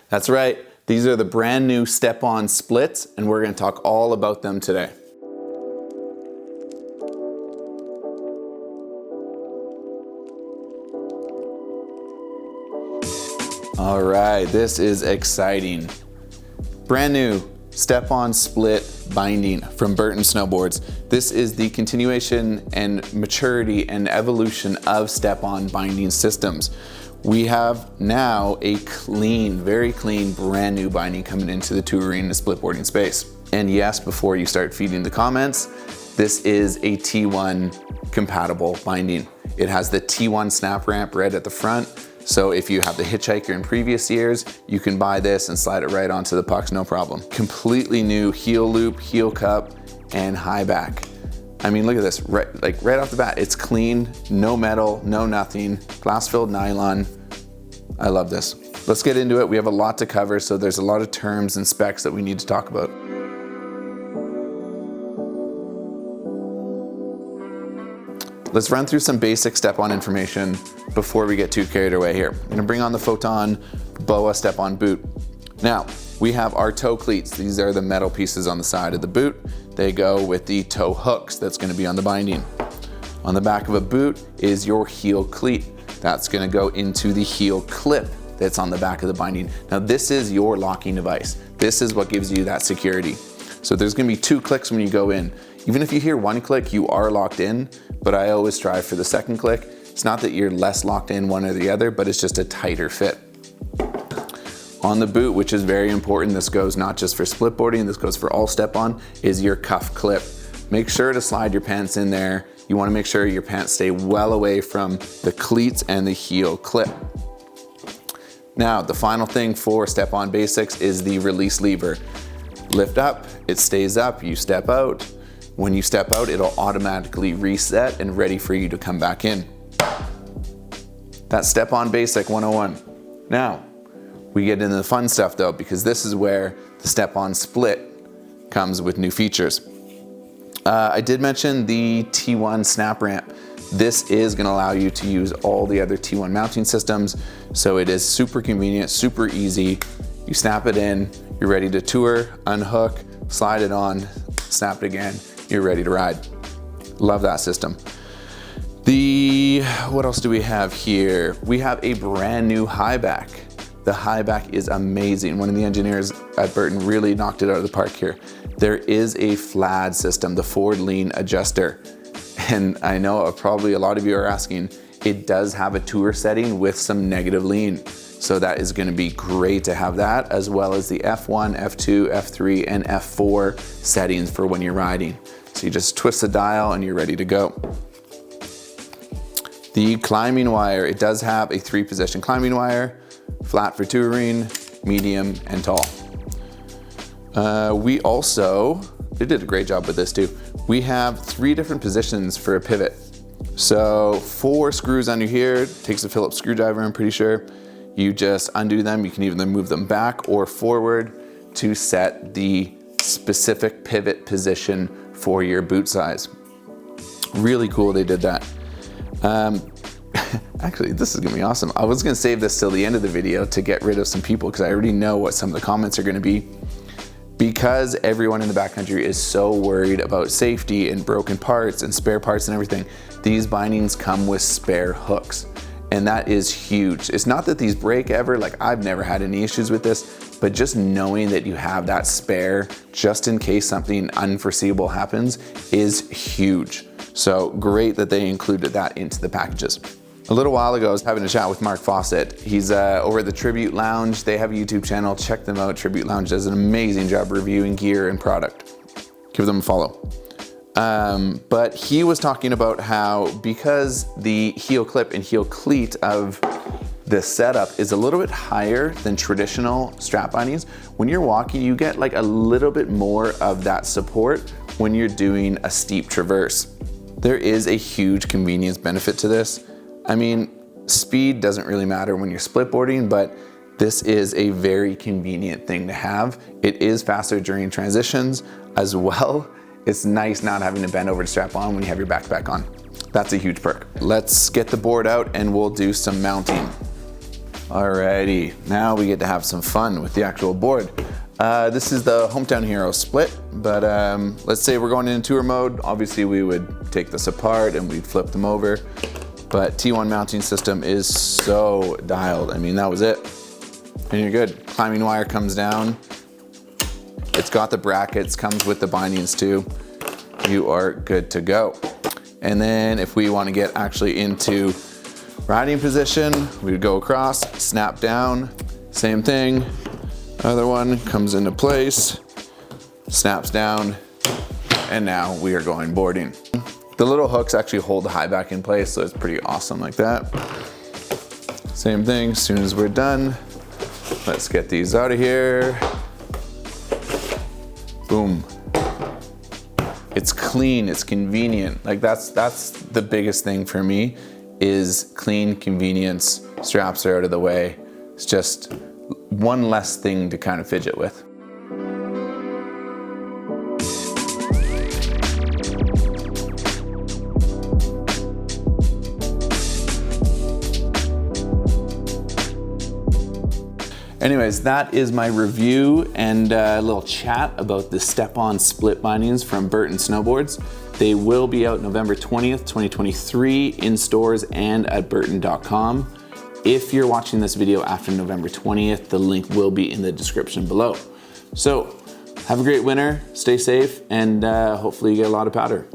That's right. These are the brand new StepOn splits, and we're going to talk all about them today. All right, this is exciting. Brand new StepOn split binding from Burton Snowboards. This is the continuation and maturity and evolution of StepOn binding systems. We have now a clean, very clean, brand new binding coming into the touring and splitboarding space. And yes, before you start feeding the comments, this is a T1 compatible binding. It has the T1 snap ramp right at the front. So if you have the hitchhiker in previous years, you can buy this and slide it right onto the pucks, no problem. Completely new heel loop, heel cup, and high back. I mean, look at this, right off the bat, it's clean, no metal, no nothing, glass-filled nylon. I love this. Let's get into it. We have a lot to cover, so there's a lot of terms and specs that we need to talk about. Let's run through some basic StepOn information before we get too carried away here. I'm gonna bring on the Photon BOA StepOn boot. Now, we have our toe cleats. These are the metal pieces on the side of the boot. They go with the toe hooks that's gonna be on the binding. On the back of a boot is your heel cleat. That's gonna go into the heel clip that's on the back of the binding. Now, this is your locking device. This is what gives you that security. So there's gonna be 2 clicks when you go in. Even if you hear 1 click, you are locked in, but I always strive for the 2nd click. It's not that you're less locked in one or the other, but it's just a tighter fit. On the boot, which is very important, this goes not just for splitboarding, this goes for all StepOn, is your cuff clip. Make sure to slide your pants in there. You wanna make sure your pants stay well away from the cleats and the heel clip. Now, the final thing for StepOn Basics is the release lever. Lift up, it stays up, you step out. When you step out, it'll automatically reset and ready for you to come back in. That's StepOn Basic 101. Now, we get into the fun stuff though, because this is where the StepOn Split comes with new features. I did mention the T1 snap ramp. This is gonna allow you to use all the other T1 mounting systems, so it is super convenient, super easy. You snap it in, you're ready to tour, unhook, slide it on, snap it again, you're ready to ride. Love that system. What else do we have here? We have a brand new high back. The high back is amazing. One of the engineers at Burton really knocked it out of the park here. There is a FLAD system, the forward lean adjuster. And I know probably a lot of you are asking, it does have a tour setting with some negative lean. So that is gonna be great to have that, as well as the F1, F2, F3, and F4 settings for when you're riding. So you just twist the dial and you're ready to go. The climbing wire, it does have a 3-position climbing wire, flat for touring, medium, and tall. They did a great job with this too. We have 3 different positions for a pivot. So 4 screws under here, takes a Phillips screwdriver, I'm pretty sure. You just undo them, you can either move them back or forward to set the specific pivot position for your boot size. Really cool they did that. Actually, this is gonna be awesome. I was gonna save this till the end of the video to get rid of some people because I already know what some of the comments are gonna be. Because everyone in the backcountry is so worried about safety and broken parts and spare parts and everything, these bindings come with spare hooks. And that is huge. It's not that these break ever, like I've never had any issues with this, but just knowing that you have that spare just in case something unforeseeable happens is huge. So great that they included that into the packages. A little while ago, I was having a chat with Mark Fawcett. He's over at the Tribute Lounge. They have a YouTube channel, check them out. Tribute Lounge does an amazing job reviewing gear and product. Give them a follow. But he was talking about how because the heel clip and heel cleat of the setup is a little bit higher than traditional strap bindings, when you're walking, you get like a little bit more of that support when you're doing a steep traverse. There is a huge convenience benefit to this. I mean, speed doesn't really matter when you're splitboarding, but this is a very convenient thing to have. It is faster during transitions as well. It's nice not having to bend over to strap on when you have your backpack on. That's a huge perk. Let's get the board out and we'll do some mounting. Alrighty, now we get to have some fun with the actual board. This is the Hometown Hero Split, but let's say we're going into tour mode. Obviously we would take this apart and we'd flip them over, but T1 mounting system is so dialed. I mean, that was it. And you're good. Climbing wire comes down. It's got the brackets, comes with the bindings too. You are good to go. And then if we want to get actually into riding position, we would go across, snap down, same thing. Other one comes into place, snaps down, and now we are going boarding. The little hooks actually hold the high back in place, so it's pretty awesome like that. Same thing, as soon as we're done, let's get these out of here. Boom. It's clean, it's convenient. Like that's the biggest thing for me, is clean convenience. Straps are out of the way. It's just one less thing to kind of fidget with. Anyways, that is my review and a little chat about the StepOn split bindings from Burton Snowboards. They will be out November 20th, 2023 in stores and at burton.com. If you're watching this video after November 20th, the link will be in the description below. So have a great winter, stay safe, and hopefully you get a lot of powder.